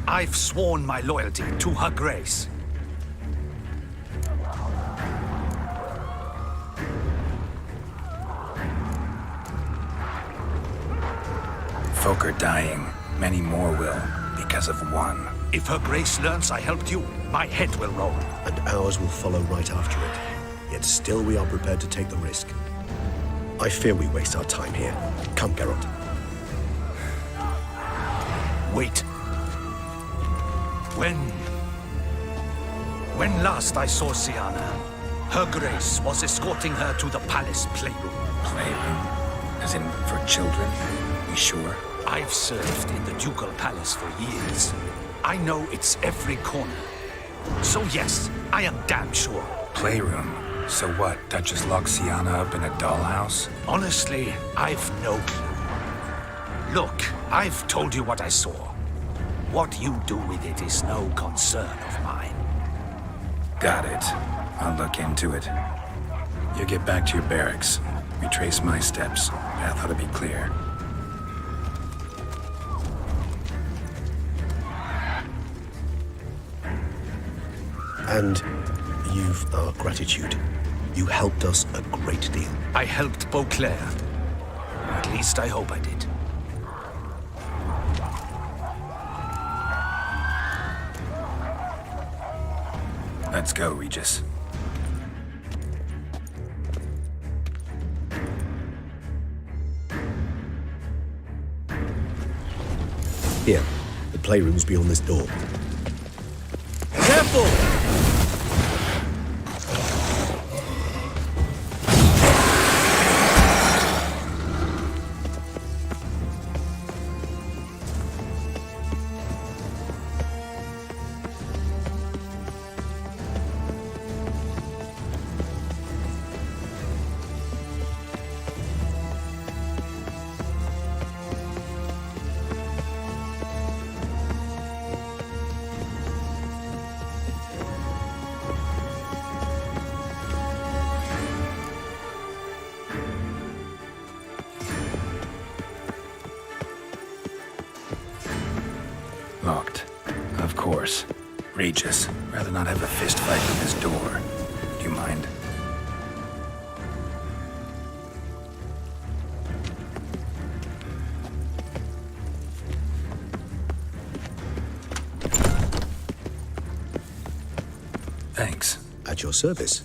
I've sworn my loyalty to Her Grace. Folk are dying. Many more will, because of one. If Her Grace learns I helped you, my head will roll. And ours will follow right after it. Yet still we are prepared to take the risk. I fear we waste our time here. Come, Geralt. Wait. When last I saw Sienna, Her Grace was escorting her to the palace playroom. Playroom? As in for children? You sure? I've served in the ducal palace for years. I know it's every corner. So yes, I am damn sure. Playroom? So what, Duchess locked Sienna up in a dollhouse? Honestly, I've no clue. Look, I've told you what I saw. What you do with it is no concern of mine. Got it. I'll look into it. You get back to your barracks. Retrace my steps. Path ought to be clear. And you've our gratitude. You helped us a great deal. I helped Beauclair. At least I hope I did. Let's go, Regis. Here, the playroom's beyond this door. Careful! Locked. Of course. Regis, rather not have a fist fight with this door. Do you mind? Thanks. At your service.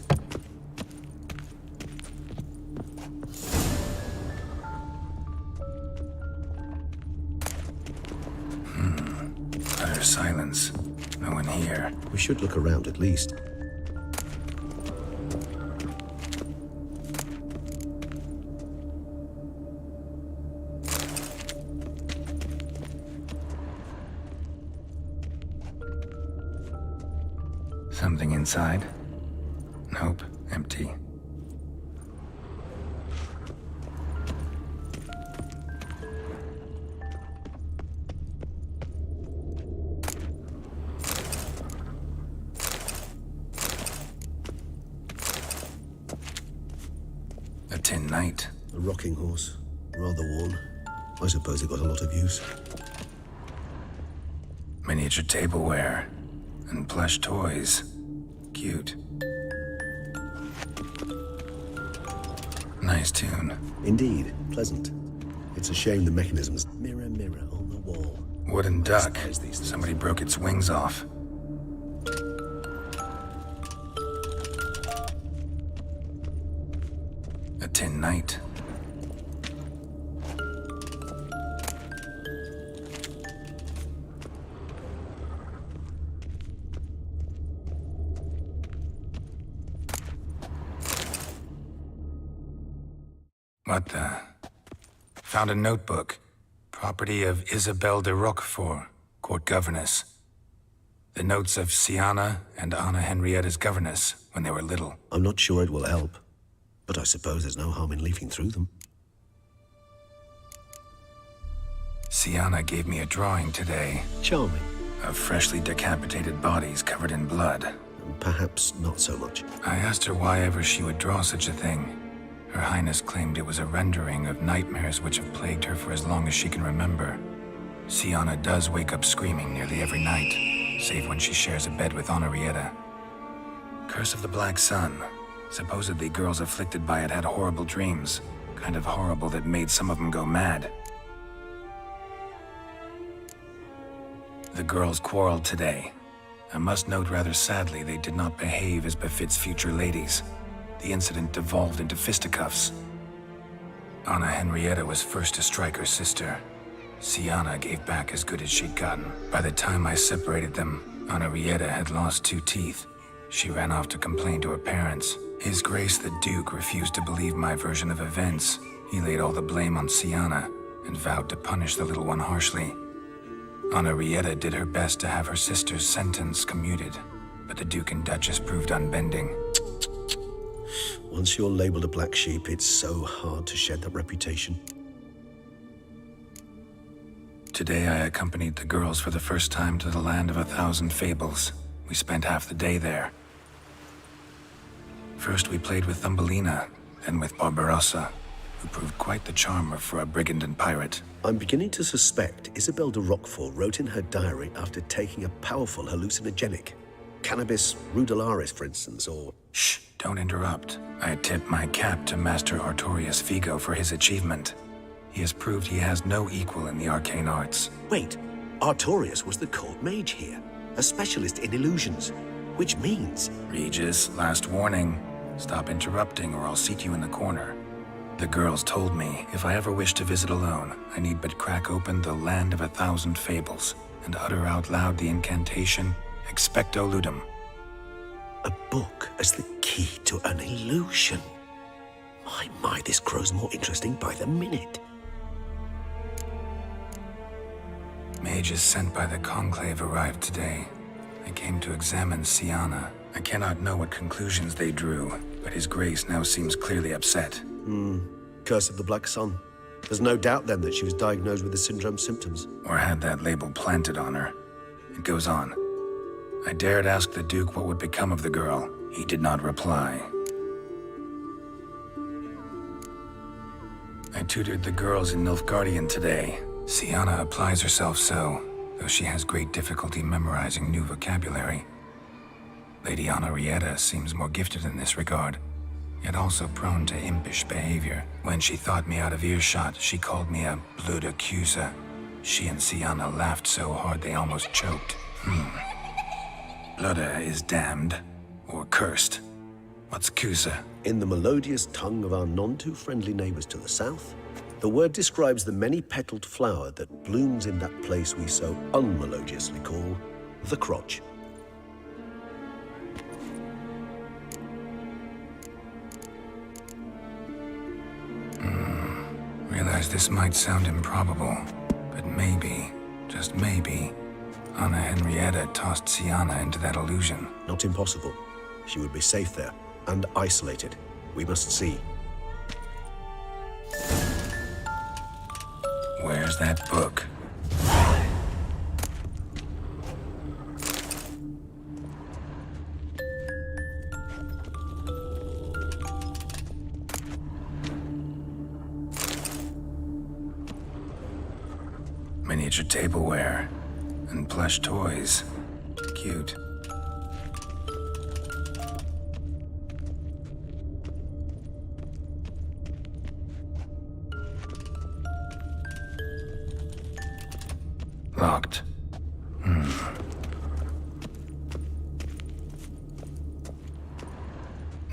Utter silence. No one here. We should look around at least. Something inside? Nope, empty. A tin knight. A rocking horse. Rather worn. I suppose it got a lot of use. Miniature tableware. And plush toys. Cute. Nice tune. Indeed, pleasant. It's a shame the mechanisms... Mirror, mirror on the wall. Wooden duck. Somebody broke its wings off. A tin knight. What the? Found a notebook. Property of Isabelle de Roquefort, court governess. The notes of Sienna and Anna Henrietta's governess when they were little. I'm not sure it will help, but I suppose there's no harm in leafing through them. Sienna gave me a drawing today. Charming. Of freshly decapitated bodies covered in blood. Perhaps not so much. I asked her why ever she would draw such a thing. Her Highness claimed it was a rendering of nightmares which have plagued her for as long as she can remember. Sienna does wake up screaming nearly every night, save when she shares a bed with Henrietta. Curse of the Black Sun. Supposedly girls afflicted by it had horrible dreams. Kind of horrible that made some of them go mad. The girls quarreled today. I must note rather sadly they did not behave as befits future ladies. The incident devolved into fisticuffs. Anna Henrietta was first to strike her sister. Sienna gave back as good as she'd gotten. By the time I separated them, Henrietta had lost 2 teeth. She ran off to complain to her parents. His Grace the Duke refused to believe my version of events. He laid all the blame on Sienna and vowed to punish the little one harshly. Henrietta did her best to have her sister's sentence commuted, but the Duke and Duchess proved unbending. Once you're labeled a black sheep, it's so hard to shed that reputation. Today I accompanied the girls for the first time to the land of 1,000 fables. We spent half the day there. First we played with Thumbelina, then with Barbarossa, who proved quite the charmer for a brigand and pirate. I'm beginning to suspect Isabel de Roquefort wrote in her diary after taking a powerful hallucinogenic. Cannabis rudelaris, for instance, or... Shh, don't interrupt. I tip my cap to Master Artorius Vigo for his achievement. He has proved he has no equal in the arcane arts. Wait, Artorius was the court mage here, a specialist in illusions, which means... Regis, last warning. Stop interrupting or I'll seat you in the corner. The girls told me if I ever wish to visit alone, I need but crack open the land of 1,000 fables and utter out loud the incantation, Expecto Ludum. A book as the key to an illusion. My, this grows more interesting by the minute. Mages sent by the Conclave arrived today. They came to examine Sienna. I cannot know what conclusions they drew, but His Grace now seems clearly upset. Curse of the Black Sun. There's no doubt then that she was diagnosed with the syndrome symptoms. Or had that label planted on her. It goes on. I dared ask the Duke what would become of the girl. He did not reply. I tutored the girls in Nilfgaardian today. Sienna applies herself so, though she has great difficulty memorizing new vocabulary. Lady Henrietta seems more gifted in this regard, yet also prone to impish behavior. When she thought me out of earshot, she called me a blood accuser. She and Sienna laughed so hard they almost choked. Blooda is damned, or cursed. What's Cusa? In the melodious tongue of our none-too-friendly neighbors to the south, the word describes the many-petaled flower that blooms in that place we so unmelodiously call the crotch. Realize this might sound improbable, but maybe, just maybe, Anna Henrietta tossed Sienna into that illusion. Not impossible. She would be safe there, and isolated. We must see. Where's that book? Miniature tableware and plush toys. Cute. Locked.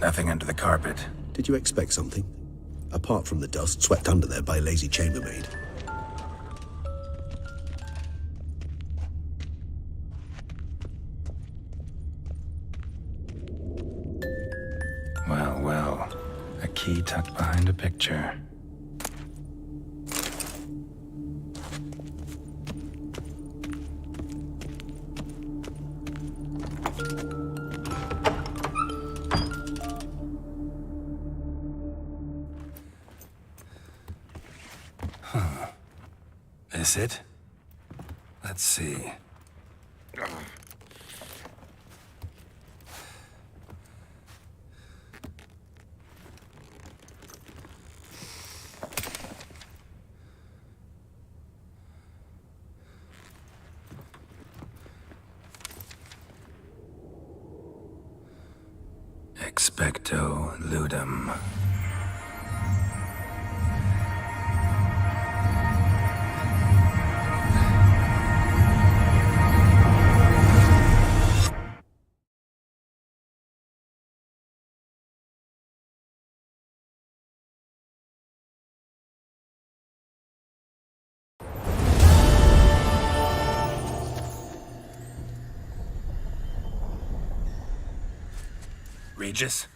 Nothing under the carpet. Did you expect something? Apart from the dust swept under there by a lazy chambermaid. Well, well. A key tucked behind a picture. This it? Let's see. Expecto ludum. Regis?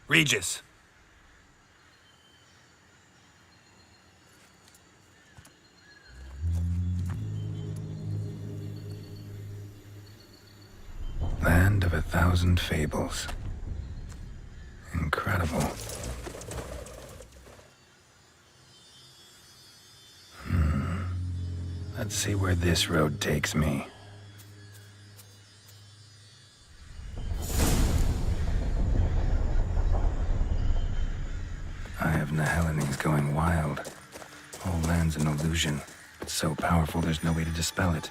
Regis! Land of 1,000 fables. Incredible. Let's see where this road takes me. Eye of Nehelening's going wild. All land's an illusion. It's so powerful there's no way to dispel it.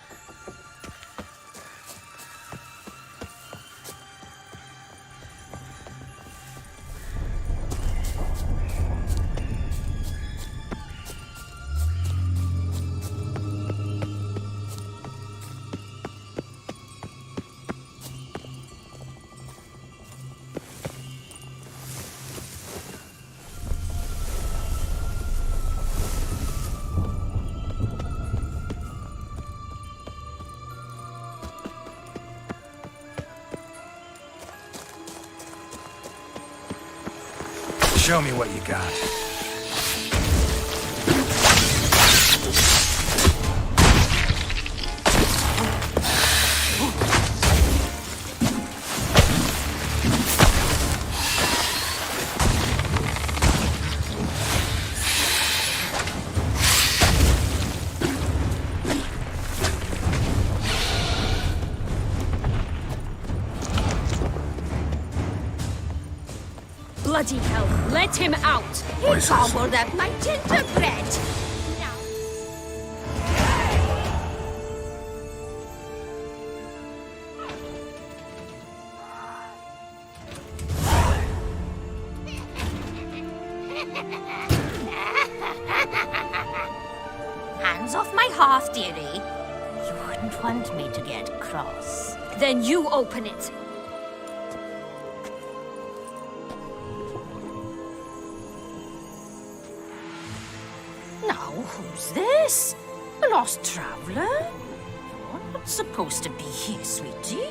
Show me what you got. Bloody hell, let him out! He Voices. gobbled up my gingerbread! Now... Hands off my hearth, dearie. You wouldn't want me to get cross. Then you open it! Now, who's this? A lost traveler? You're not supposed to be here, sweetie.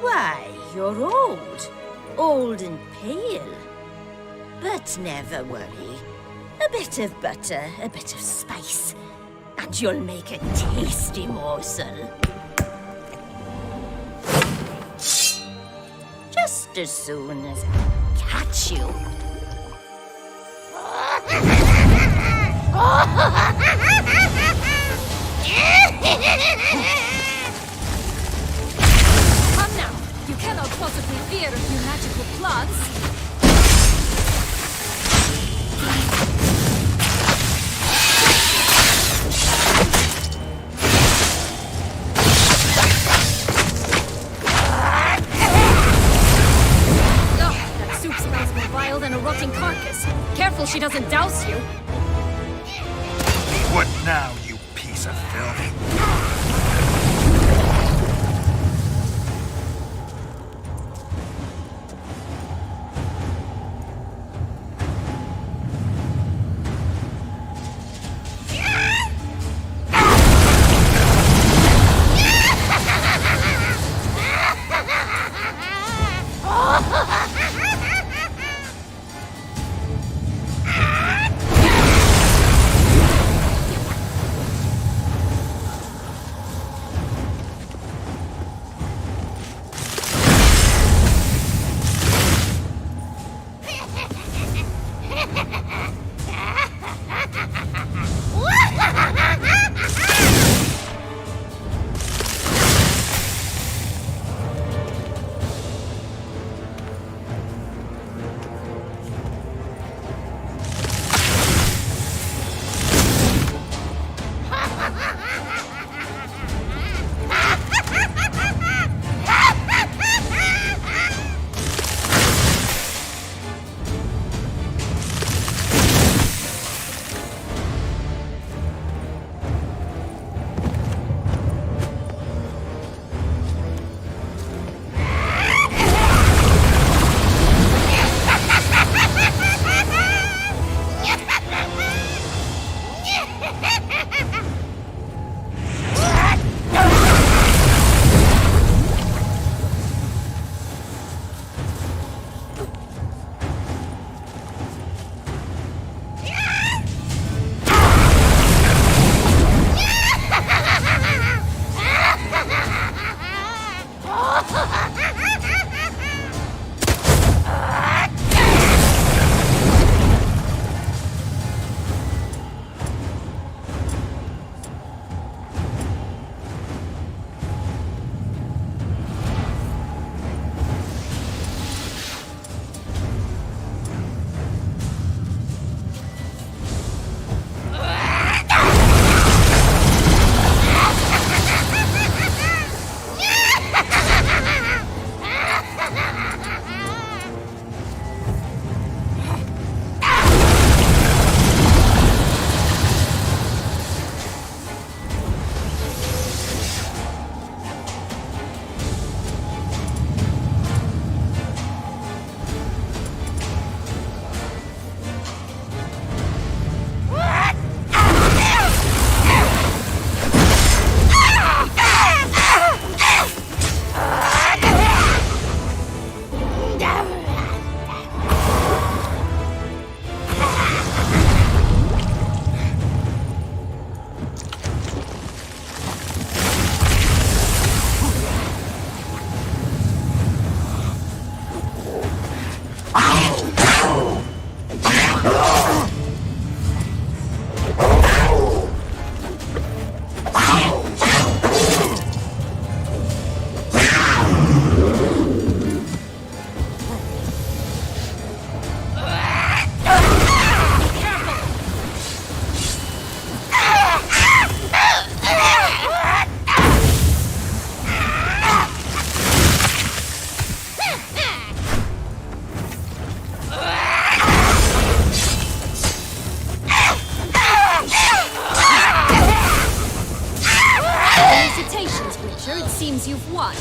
Why, you're old. Old and pale. But never worry. A bit of butter, a bit of spice, and you'll make a tasty morsel. Just as soon as I catch you. Come now! You cannot possibly fear a few magical plugs! That soup smells more vile than a rotting carcass. Careful she doesn't douse you. What now, you piece of filth? Felicitations, Witcher. It seems you've won.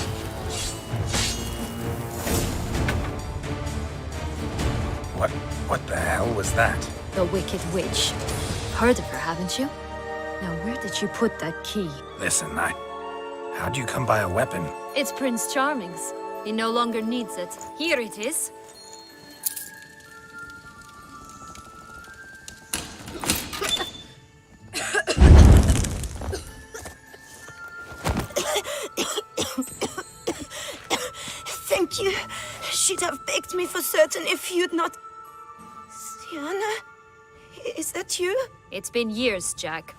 What the hell was that? The Wicked Witch. Heard of her, haven't you? Now, where did you put that key? Listen, how'd you come by a weapon? It's Prince Charming's. He no longer needs it. Here it is. Thank you. She'd have begged me for certain if you'd not... Sienna? Is that you? It's been years, Jack.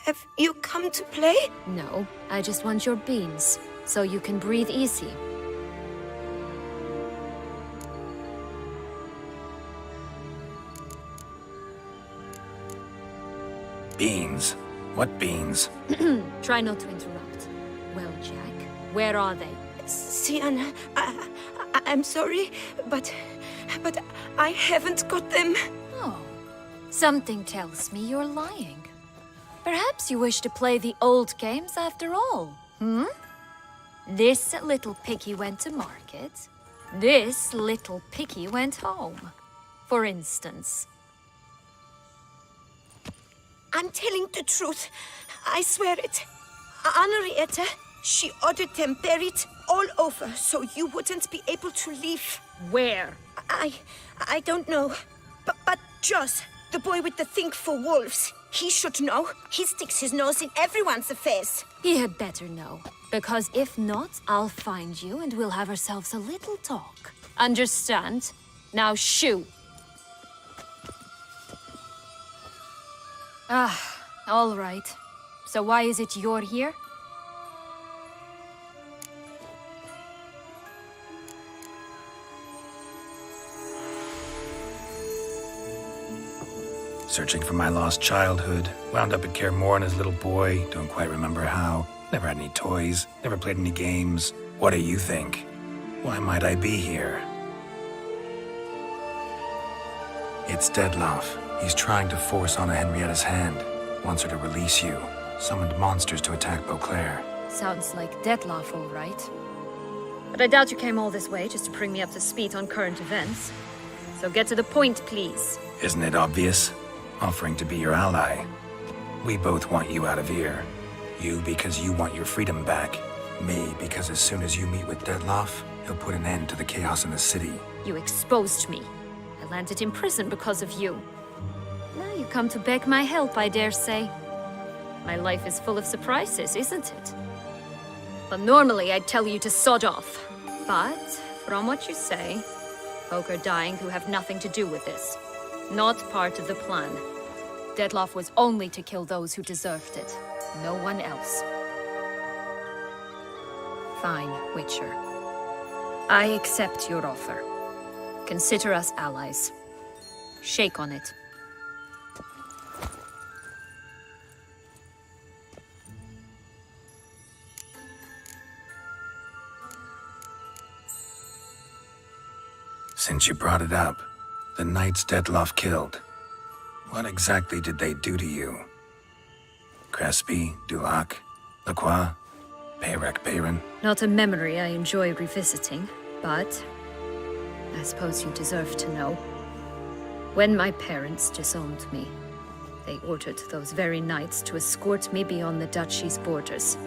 Have you come to play? No, I just want your beans, so you can breathe easy. Beans? What beans? Try not to interrupt. Well, Jack, where are they? Sienna, I'm sorry, but I haven't got them. Oh, something tells me you're lying. Perhaps you wish to play the old games after all, This little piggy went to market. This little piggy went home, for instance. I'm telling the truth. I swear it. Henrietta, she ordered them buried all over so you wouldn't be able to leave. Where? I don't know. But Joss, the boy with the thing for wolves, he should know. He sticks his nose in everyone's affairs. He had better know. Because if not, I'll find you and we'll have ourselves a little talk. Understand? Now shoo! All right. So why is it you're here? Searching for my lost childhood. Wound up at Kaer Morhen as a little boy. Don't quite remember how. Never had any toys. Never played any games. What do you think? Why might I be here? It's Dettlaff. He's trying to force Anna Henrietta's hand. Wants her to release you. Summoned monsters to attack Beauclair. Sounds like Dettlaff, all right. But I doubt you came all this way just to bring me up to speed on current events. So get to the point, please. Isn't it obvious? Offering to be your ally. We both want you out of here. You because you want your freedom back. Me because as soon as you meet with Dettlaff, he'll put an end to the chaos in the city. You exposed me. I landed in prison because of you. Now you come to beg my help, I dare say. My life is full of surprises, isn't it? But normally I'd tell you to sod off. But, from what you say, folk are dying who have nothing to do with this. Not part of the plan. Dettlaff was only to kill those who deserved it. No one else. Fine, Witcher. I accept your offer. Consider us allies. Shake on it. Since you brought it up, the knights Dettlaff killed. What exactly did they do to you? Crespi, Dulac, Lacroix, Peyrac Bayron? Not a memory I enjoy revisiting, but I suppose you deserve to know. When my parents disowned me, they ordered those very knights to escort me beyond the duchy's borders.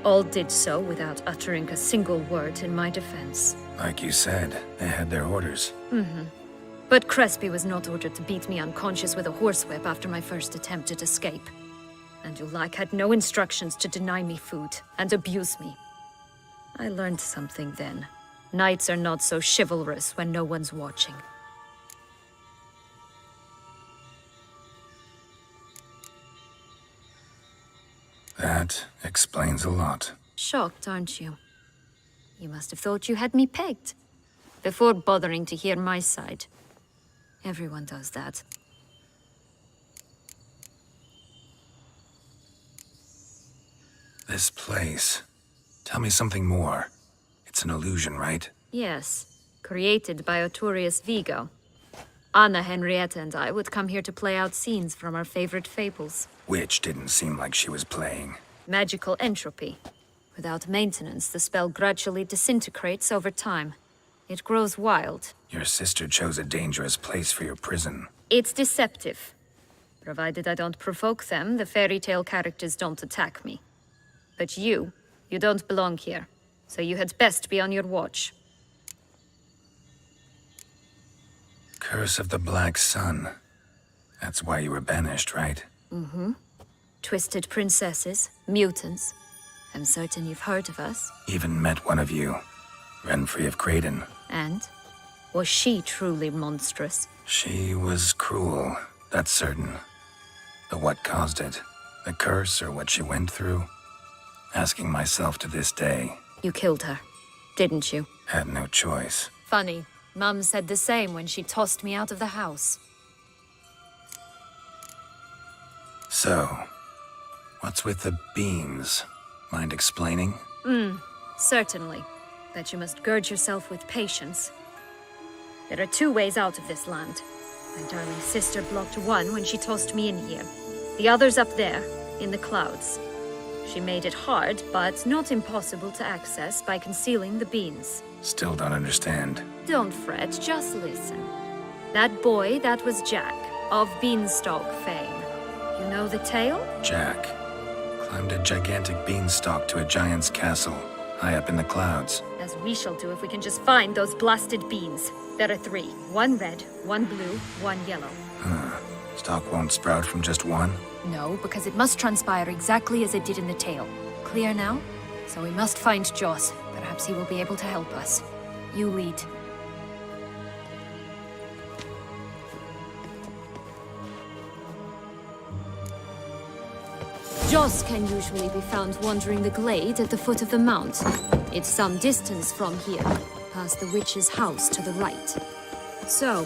All did so without uttering a single word in my defense. Like you said, they had their orders. But Crespi was not ordered to beat me unconscious with a horsewhip after my first attempt at escape. And Ulike had no instructions to deny me food and abuse me. I learned something then. Knights are not so chivalrous when no one's watching. That explains a lot. Shocked, aren't you? You must have thought you had me pegged. Before bothering to hear my side. Everyone does that. This place. Tell me something more. It's an illusion, right? Yes, created by Arturius Vigo. Anna, Henrietta, and I would come here to play out scenes from our favorite fables. Which didn't seem like she was playing. Magical entropy. Without maintenance, the spell gradually disintegrates over time. It grows wild. Your sister chose a dangerous place for your prison. It's deceptive. Provided I don't provoke them, the fairy tale characters don't attack me. But you don't belong here. So you had best be on your watch. Curse of the Black Sun. That's why you were banished, right? Twisted princesses, mutants. I'm certain you've heard of us. Even met one of you. Renfrey of Creighton. And? Was she truly monstrous? She was cruel, that's certain. But what caused it? The curse or what she went through? Asking myself to this day. You killed her, didn't you? Had no choice. Funny. Mum said the same when she tossed me out of the house. So, what's with the beans? Mind explaining? Certainly. But you must gird yourself with patience. There are 2 ways out of this land. My darling sister blocked one when she tossed me in here. The other's up there, in the clouds. She made it hard, but not impossible to access by concealing the beans. Still don't understand. Don't fret, just listen. That boy, that was Jack, of Beanstalk fame. You know the tale? Jack climbed a gigantic beanstalk to a giant's castle, high up in the clouds. As we shall do if we can just find those blasted beans. There are 3. 1 red, 1 blue, 1 yellow. Stalk won't sprout from just one? No, because it must transpire exactly as it did in the tale. Clear now? So we must find Joss. Perhaps he will be able to help us. You lead. Joss can usually be found wandering the glade at the foot of the mount. It's some distance from here, past the witch's house to the right. So,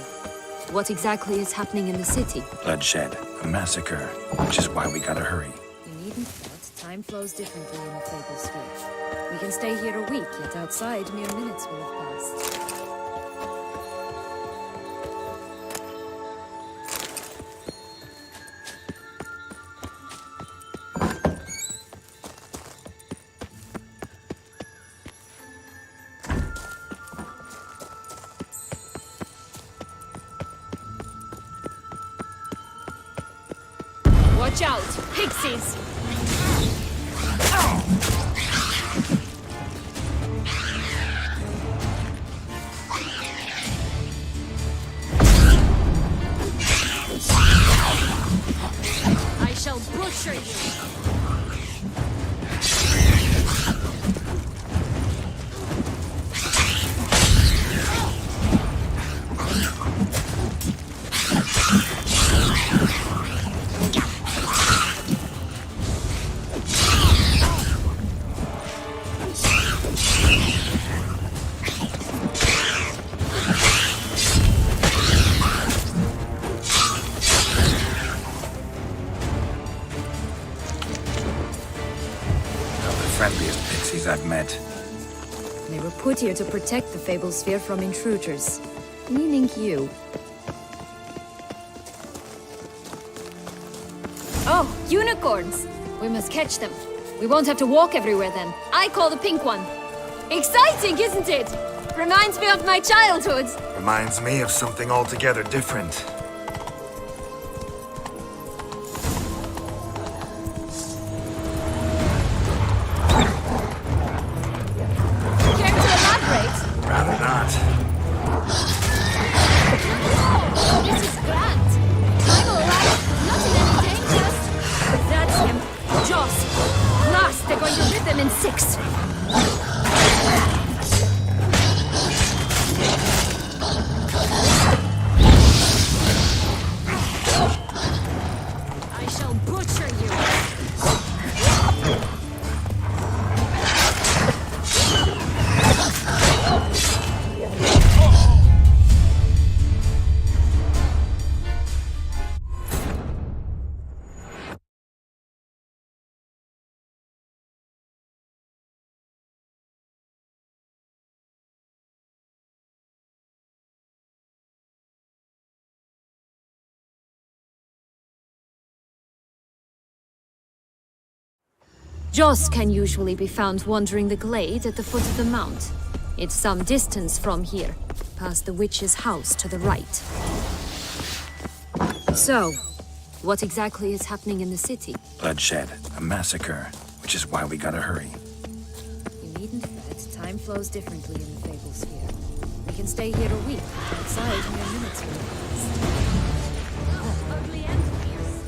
what exactly is happening in the city? Bloodshed, a massacre, which is why we gotta hurry. You needn't fret. Time flows differently in the Fable Sphere. We can stay here a week, yet outside mere minutes will have passed. Watch out! Pixies! I shall butcher you! Friendliest pixies I've met. They were put here to protect the Fable Sphere from intruders. Meaning you. Oh, unicorns! We must catch them. We won't have to walk everywhere then. I call the pink one. Exciting, isn't it? Reminds me of my childhood. Reminds me of something altogether different. Care to elaborate? Rather not. Joss can usually be found wandering the glade at the foot of the mount. It's some distance from here, past the witch's house to the right. So, what exactly is happening in the city? Bloodshed, a massacre, which is why we gotta hurry. You needn't fret. Time flows differently in the Fable Sphere. We can stay here a week, outside mere minutes will pass. Ugly and fierce.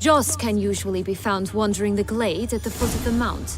Joss can usually be found wandering the glade at the foot of the mount.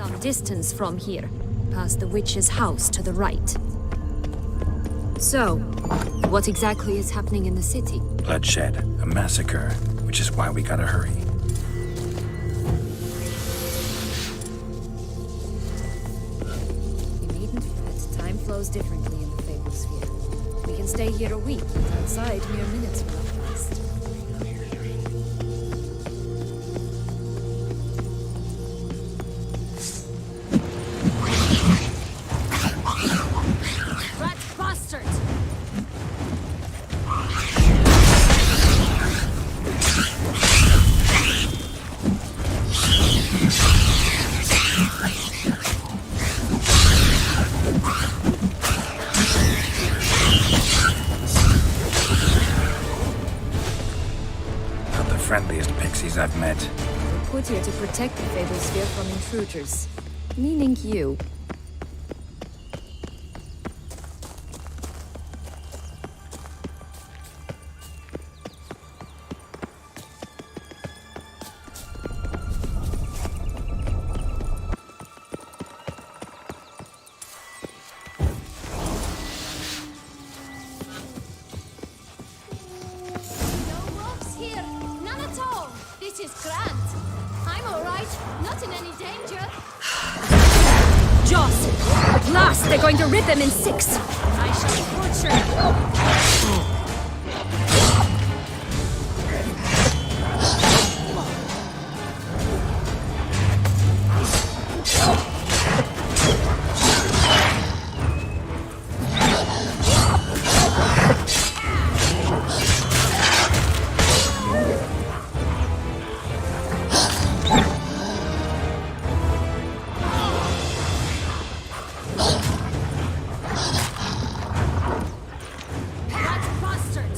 some distance from here, past the witch's house to the right. So, what exactly is happening in the city? Bloodshed, a massacre, which is why we gotta hurry. You needn't fret. Time flows differently in the Fable Sphere. We can stay here a week, but outside mere minutes will have passed. Rat bastard! Not the friendliest pixies I've met. We're put here to protect the Fable Sphere from intruders. Meaning you. No wolves here, none at all. This is grand. I'm all right, not in any danger. Joss! At last, they're going to rip him in six! I shall torture you. Rat bastard!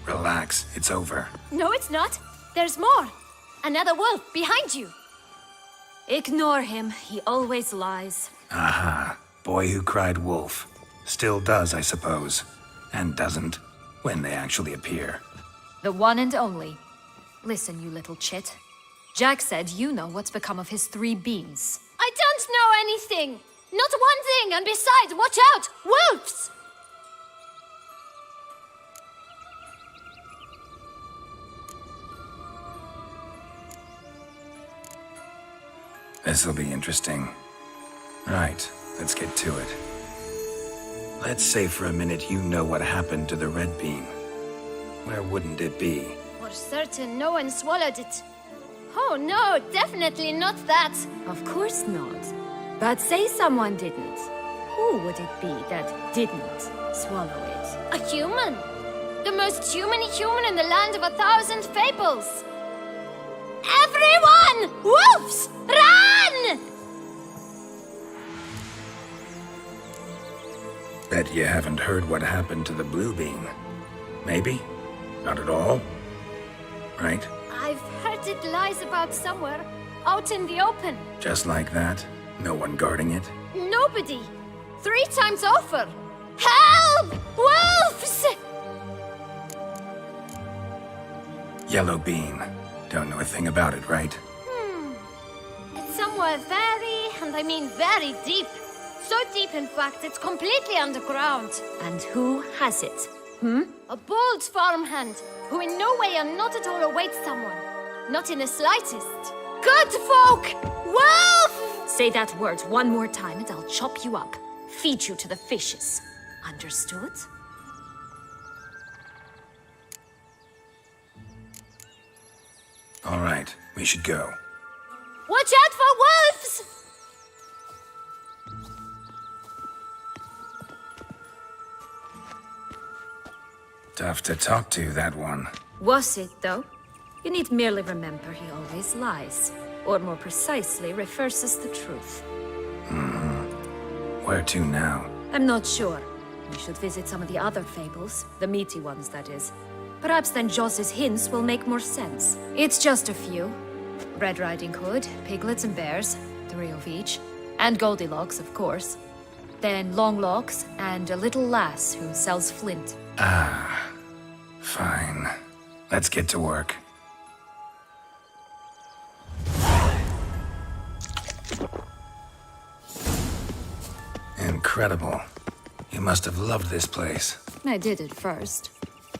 Relax, it's over. No, it's not. There's more. Another wolf behind you. Ignore him. He always lies. Aha, boy who cried wolf. Still does, I suppose. And doesn't, when they actually appear. The one and only. Listen, you little chit. Jack said you know what's become of his 3 beans. I don't know anything. Not one thing, and besides, watch out! Wolves! This'll be interesting. Right, let's get to it. Let's say for a minute you know what happened to the red bean. Where wouldn't it be? For certain, no one swallowed it. Oh no, definitely not that. Of course not. But say someone didn't. Who would it be that didn't swallow it? A human. The most human in the land of 1,000 fables. Everyone! Wolves! Run! Bet you haven't heard what happened to the blue bean. Maybe? Not at all? Right? I've heard it lies about somewhere, out in the open. Just like that? No one guarding it? Nobody. 3 times over. Help! Wolves! Yellow bean. Don't know a thing about it, right? It's somewhere very, and I mean very deep. So deep, in fact, it's completely underground. And who has it? A bold farmhand, who in no way and not at all awaits someone. Not in the slightest. Good folk! Wolf! Say that word one more time and I'll chop you up. Feed you to the fishes. Understood? All right, we should go. Watch out for wolves! Tough to talk to, that one. Was it, though? You need merely remember he always lies. Or more precisely, reverses the truth. Where to now? I'm not sure. We should visit some of the other fables. The meaty ones, that is. Perhaps then Joss's hints will make more sense. It's just a few. Red Riding Hood, piglets and bears, 3 of each. And Goldilocks, of course. Then Longlocks, and a little lass who sells flint. Fine. Let's get to work. Incredible. You must have loved this place. I did at first.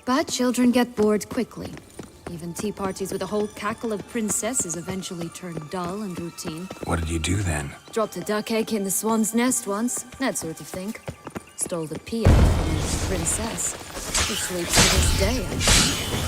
But children get bored quickly. Even tea parties with a whole cackle of princesses eventually turn dull and routine. What did you do then? Dropped a duck egg in the swan's nest once, that sort of thing. Stole the piano from the princess. She sleeps to this day, I think.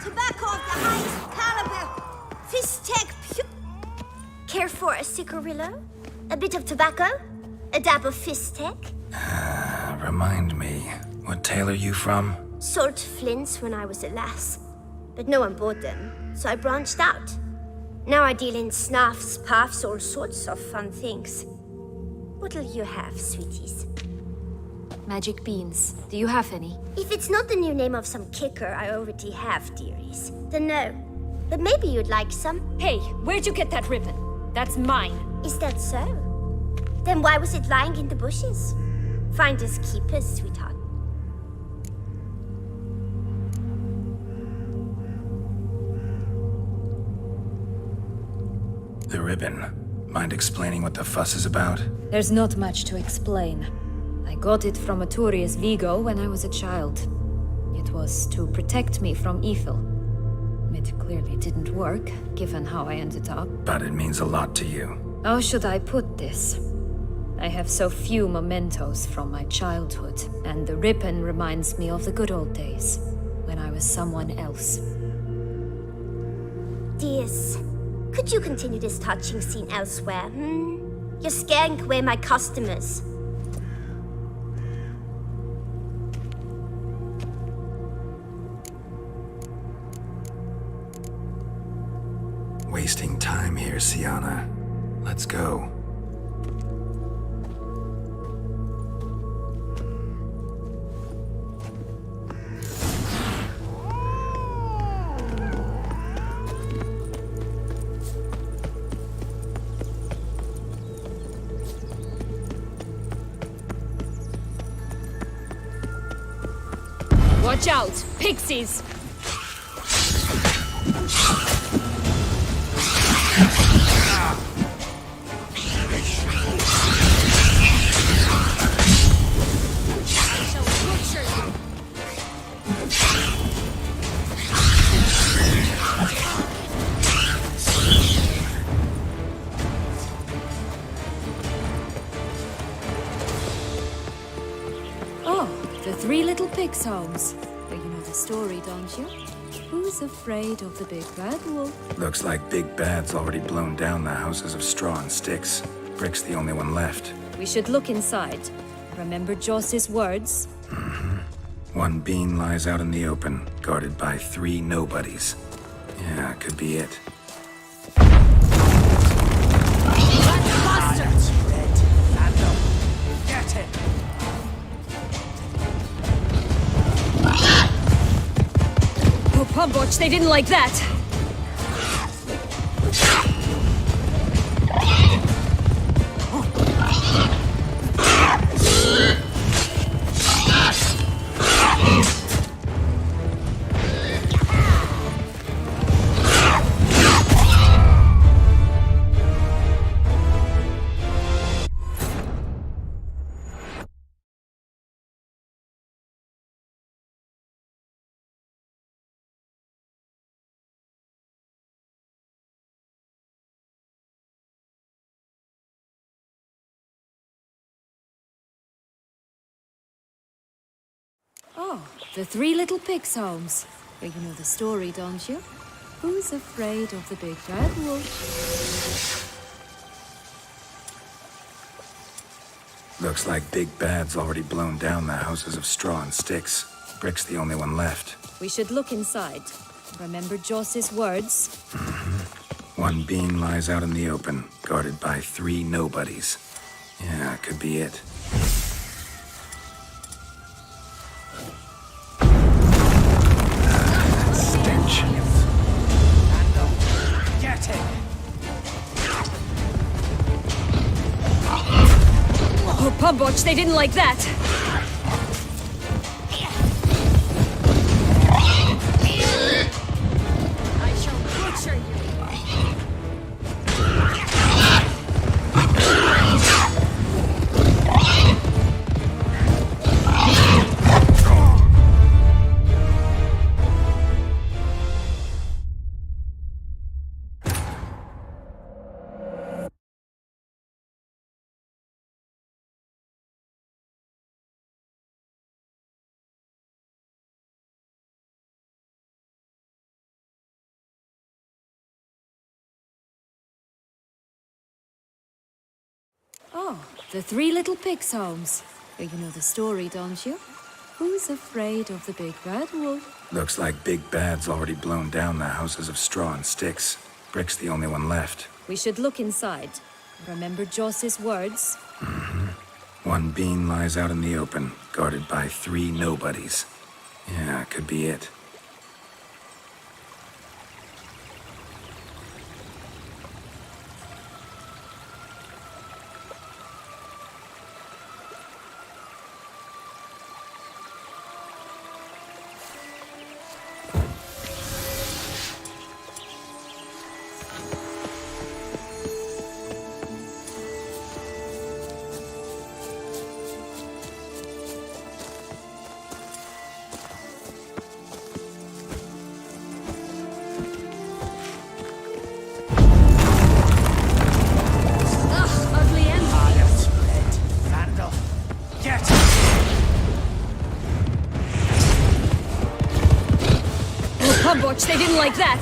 Tobacco of the highest caliber. Fistech Care for a cigarillo? A bit of tobacco? A dab of fistech? Remind me, what tale are you from? Sold flints when I was a lass. But no one bought them, so I branched out. Now I deal in snuffs, puffs, all sorts of fun things. What'll you have, sweeties? Magic beans. Do you have any? If it's not the new name of some kicker I already have, dearies, then no. But maybe you'd like some. Hey, where'd you get that ribbon? That's mine. Is that so? Then why was it lying in the bushes? Finders keepers, sweetheart. The ribbon. Mind explaining what the fuss is about? There's not much to explain. I got it from a Turius Vigo when I was a child. It was to protect me from evil. It clearly didn't work, given how I ended up. But it means a lot to you. How should I put this? I have so few mementos from my childhood, and the ribbon reminds me of the good old days, when I was someone else. Dears, could you continue this touching scene elsewhere, You're scaring away my customers. Wasting time here, Sienna. Let's go. Watch out! Pixies! Oh, the three little pigs' homes. You know the story, don't you? Who's afraid of the big bad wolf? Looks like Big Bad's already blown down the houses of straw and sticks. Brick's the only one left. We should look inside. Remember Joss's words? One bean lies out in the open, guarded by 3 nobodies. Yeah, could be it. Oh, Pumboch, they didn't like that! Oh, the Three Little Pigs homes. You know the story, don't you? Who's afraid of the big bad wolf? Looks like Big Bad's already blown down the houses of straw and sticks. Brick's the only one left. We should look inside. Remember Joss's words? One being lies out in the open, guarded by 3 nobodies. Yeah, could be it. Stench. Get him! Oh, Pumboch, they didn't like that! I shall butcher you. Oh, the Three Little Pigs homes. You know the story, don't you? Who's afraid of the big bad wolf? Looks like Big Bad's already blown down the houses of straw and sticks. Brick's the only one left. We should look inside. Remember Joss's words? One being lies out in the open, guarded by 3 nobodies. Yeah, could be it. Pumboch, they didn't like that!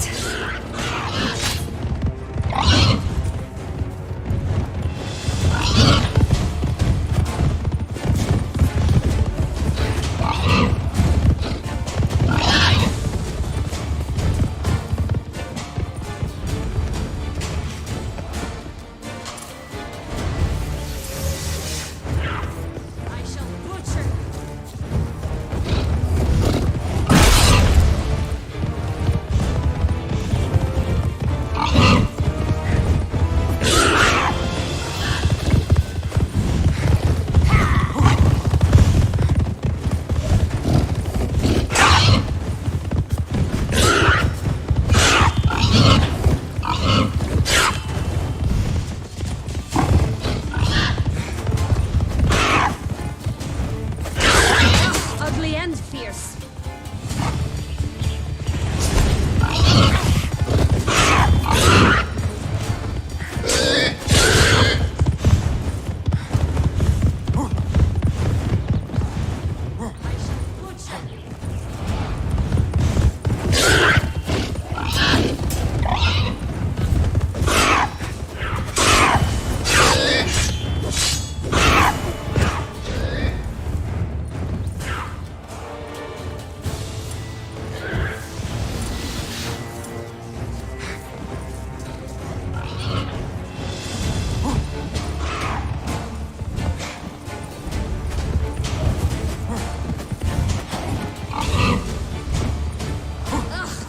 I shall butcher. Ugly and fierce. I shall butcher you.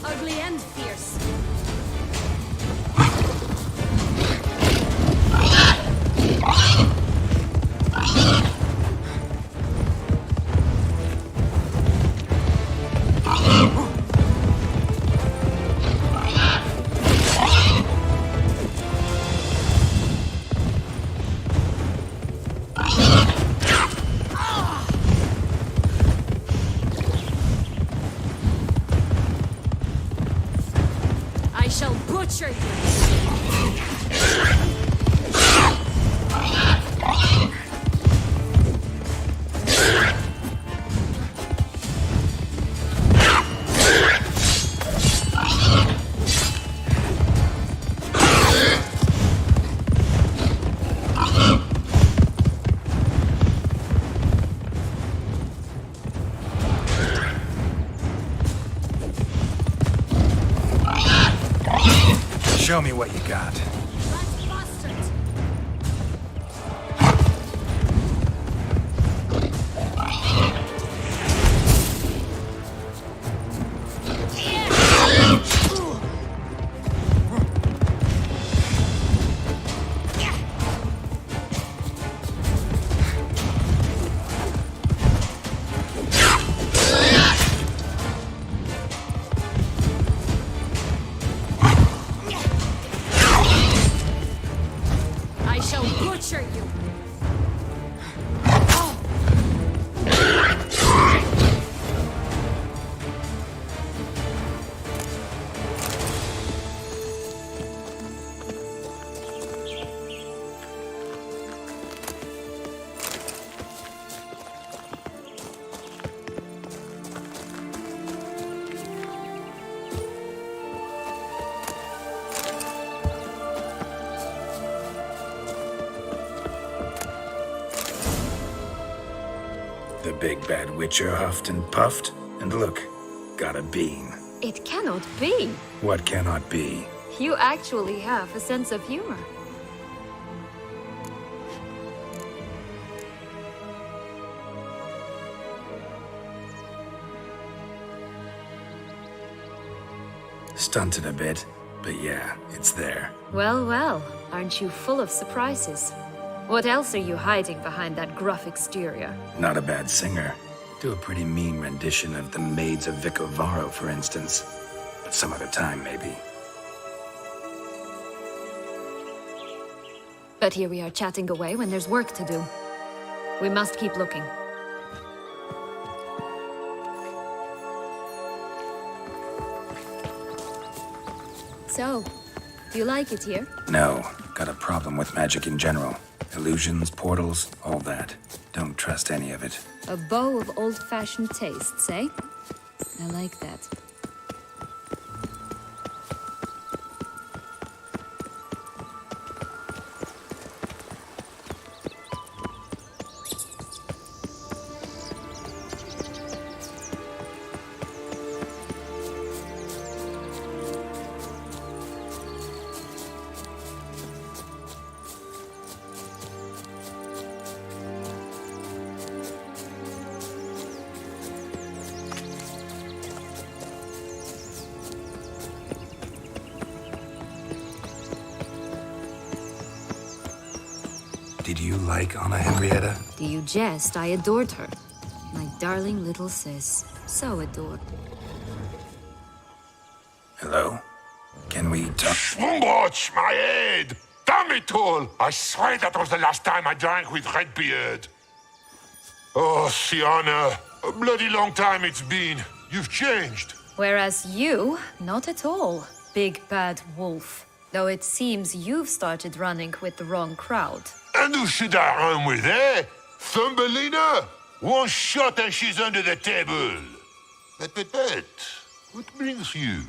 Ugly and fierce. I shall butcher you. me what you got. That bastard! I shall butcher you! The big bad witcher huffed and puffed, and look, got a bean. It cannot be. What cannot be? You actually have a sense of humor. Stunted a bit, but yeah, it's there. Well, well, aren't you full of surprises? What else are you hiding behind that gruff exterior? Not a bad singer. Do a pretty mean rendition of The Maids of Vicovaro, for instance. But some other time, maybe. But here we are chatting away when there's work to do. We must keep looking. So, do you like it here? No, got a problem with magic in general. Illusions, portals, all that. Don't trust any of it. A bow of old-fashioned tastes, eh? I like that. Did you like Anna Henrietta? Do you jest? I adored her. My darling little sis. So adored. Hello? Can we talk? Watch my head! Damn it all! I swear that was the last time I drank with Redbeard. Oh, Sienna, a bloody long time it's been. You've changed. Whereas you, not at all, big bad wolf. Though it seems you've started running with the wrong crowd. And who should I run with, eh? Thumbelina? One shot and she's under the table. But, what brings you?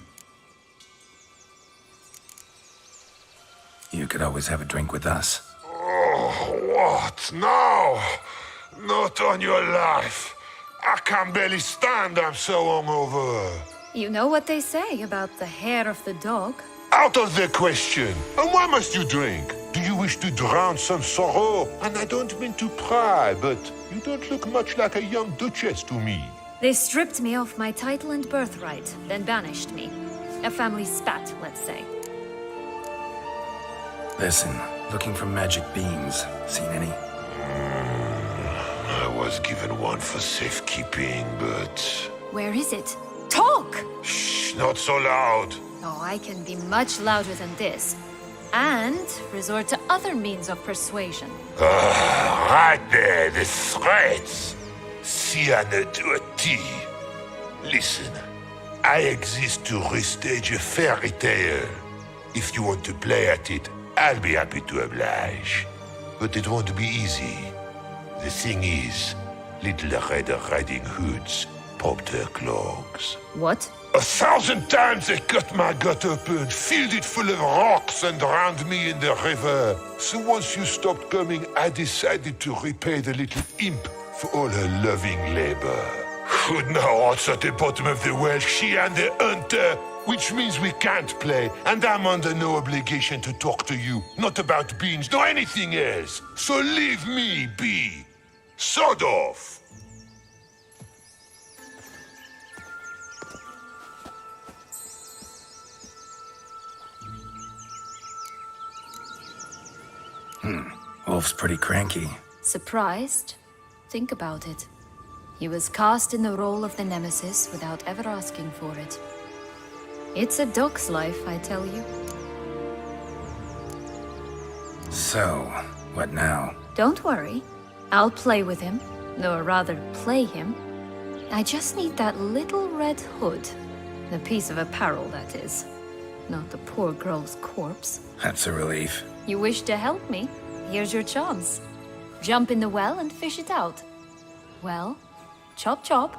You could always have a drink with us. Oh, what now? Not on your life. I can barely stand, I'm so hungover. You know what they say about the hair of the dog? Out of the question. And why must you drink? Do you wish to drown some sorrow? And I don't mean to pry, but you don't look much like a young duchess to me. They stripped me of my title and birthright, then banished me. A family spat, let's say. Listen, looking for magic beans. Seen any? I was given one for safekeeping, but... Where is it? Talk! Shh, not so loud. Oh, I can be much louder than this. And resort to other means of persuasion. Right there, the threats. Sienna to a T. Listen, I exist to restage a fairy tale. If you want to play at it, I'll be happy to oblige. But it won't be easy. The thing is, Little Red Riding Hoods popped her clogs. What? 1,000 times they cut my gut open, filled it full of rocks and drowned me in the river. So once you stopped coming, I decided to repay the little imp for all her loving labor. Who now rots at the bottom of the well, she and the hunter, Which means we can't play, and I'm under no obligation to talk to you. Not about beans, nor anything else. So leave me be. Sod off. Wolf's pretty cranky. Surprised? Think about it. He was cast in the role of the Nemesis without ever asking for it. It's a dog's life, I tell you. So, what now? Don't worry. I'll play with him. Or rather, play him. I just need that little red hood. The piece of apparel, that is. Not the poor girl's corpse. That's a relief. You wish to help me? Here's your chance. Jump in the well and fish it out. Well, chop chop.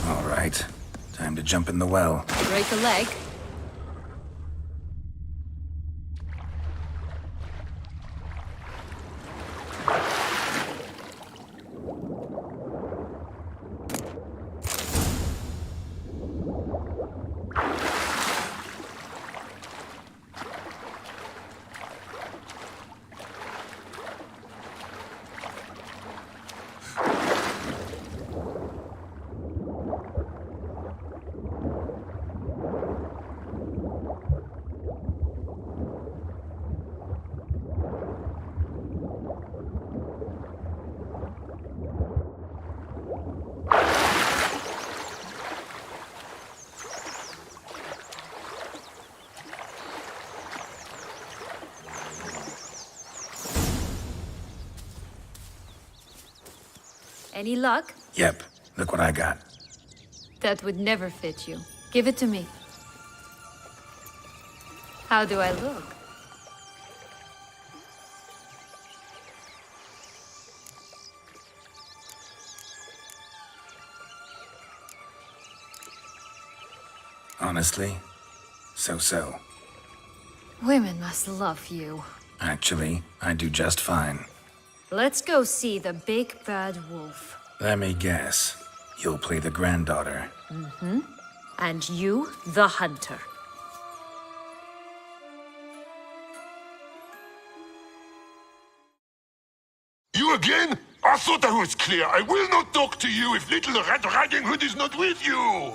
All right. Time to jump in the well. Break a leg. Any luck? Yep. Look what I got. That would never fit you. Give it to me. How do I look? Honestly, so-so. Women must love you. Actually, I do just fine. Let's go see the big bad wolf. Let me guess. You'll play the granddaughter. And you, the hunter. You again? I thought I was clear. I will not talk to you if little Red Riding Hood is not with you.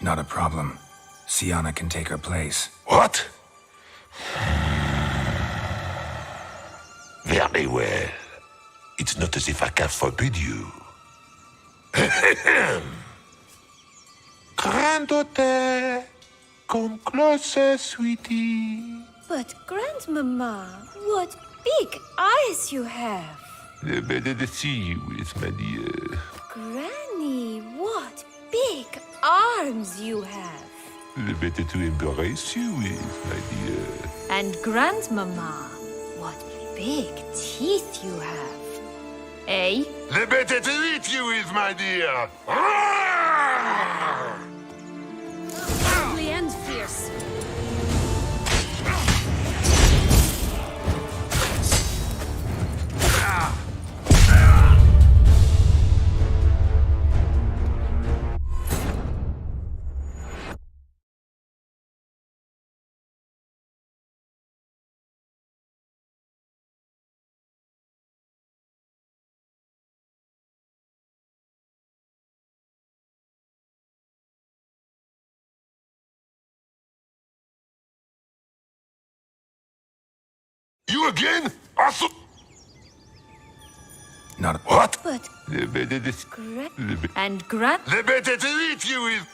Not a problem. Sienna can take her place. What? Very well. It's not as if I can forbid you. Granddaughter, come closer, sweetie. But, Grandmama, what big eyes you have. The better to see you with, my dear. Granny, what big arms you have. The better to embrace you with, my dear. And Grandmama, what big teeth you have. Eh? The better to eat you with, my dear. Ugly and fierce. You again? I thought... Not a... What? But, The better to... And Grand... The better to eat you with...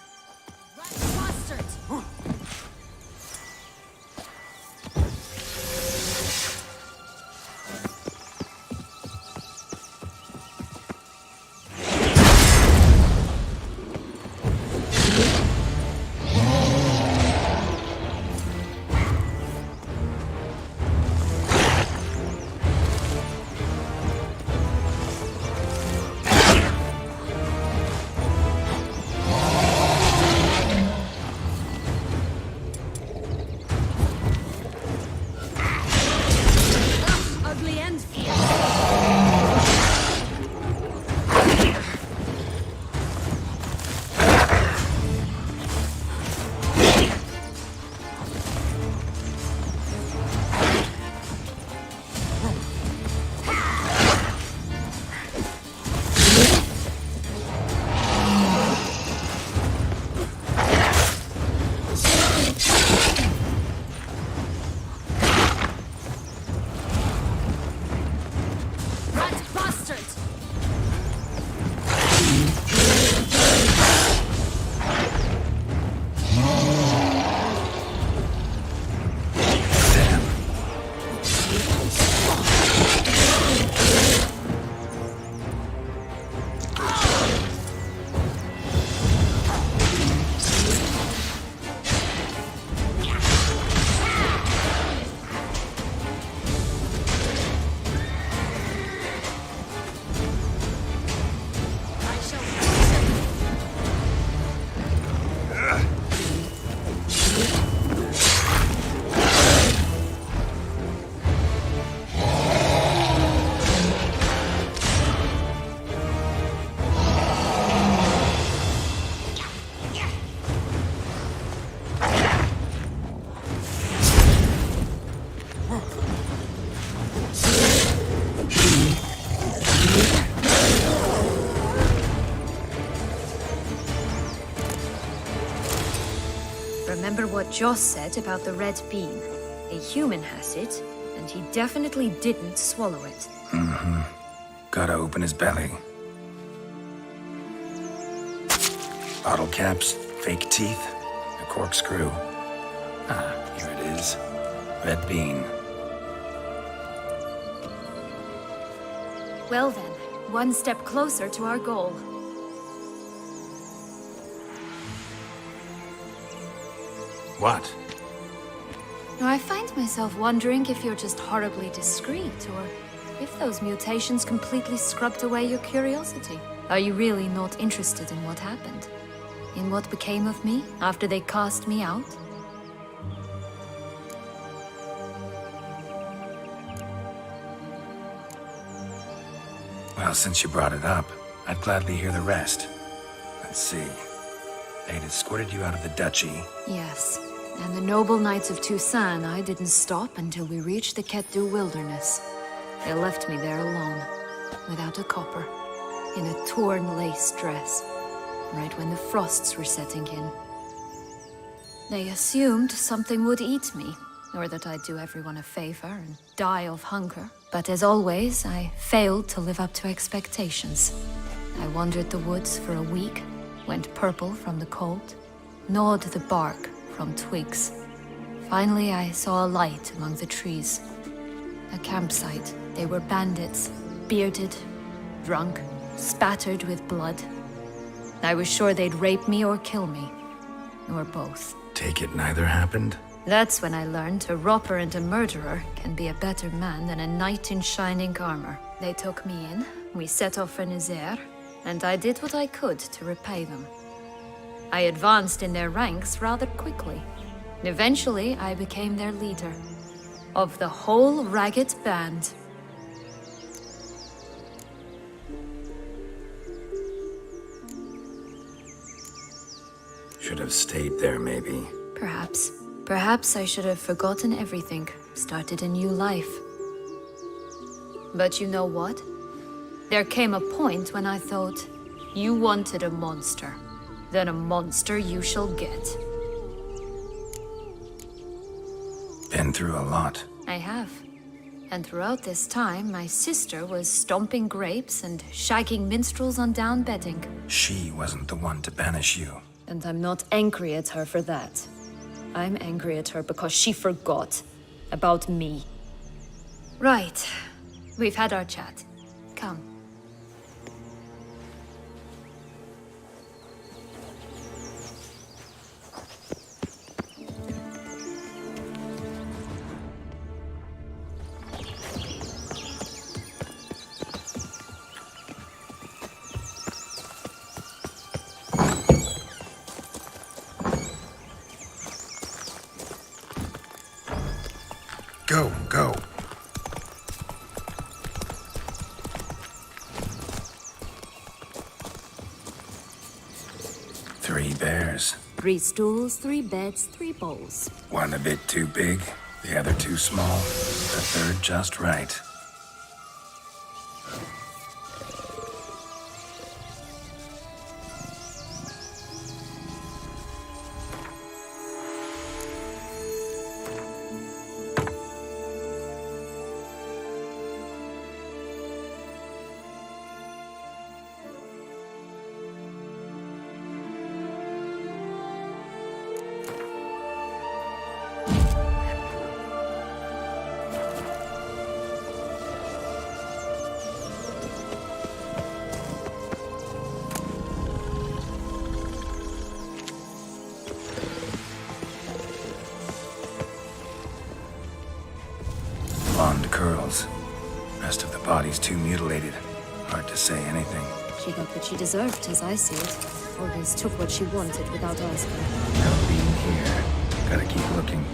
remember what Joss said about the red bean. A human has it, and he definitely didn't swallow it. Mm-hmm. Gotta open his belly. Bottle caps, fake teeth, a corkscrew. Ah, here it is. Red bean. Well then, one step closer to our goal. What? Now, I find myself wondering if you're just horribly discreet, or if those mutations completely scrubbed away your curiosity. Are you really not interested in what happened? In what became of me after they cast me out? Well, since you brought it up, I'd gladly hear the rest. Let's see. They'd escorted you out of the duchy. Yes. And the noble knights of Toussaint, I didn't stop until we reached the Ketdu wilderness. They left me there alone, without a copper, in a torn lace dress, right when the frosts were setting in. They assumed something would eat me, or that I'd do everyone a favor and die of hunger. But as always, I failed to live up to expectations. I wandered the woods for a week, went purple from the cold, gnawed the bark from twigs. Finally, I saw a light among the trees. A campsite. They were bandits, bearded, drunk, spattered with blood. I was sure they'd rape me or kill me, or both. Take it neither happened? That's when I learned a robber and a murderer can be a better man than a knight in shining armor. They took me in, we set off for Nazaire, and I did what I could to repay them. I advanced in their ranks rather quickly. Eventually, I became their leader. Of the whole ragged band. Should have stayed there, maybe. Perhaps. Perhaps I should have forgotten everything, started a new life. But you know what? There came a point when I thought, you wanted a monster. Then a monster you shall get. Been through a lot. I have. And throughout this time, my sister was stomping grapes and shagging minstrels on down bedding. She wasn't the one to banish you. And I'm not angry at her for that. I'm angry at her because she forgot about me. Right. We've had our chat. Come. Go, go. Three bears. 3 stools, 3 beds, 3 bowls. One a bit too big, the other too small, the third just right. Blonde curls. Rest of the body's too mutilated. Hard to say anything. She got what she deserved, as I see it. Always took what she wanted without asking. No being here. Gotta keep looking.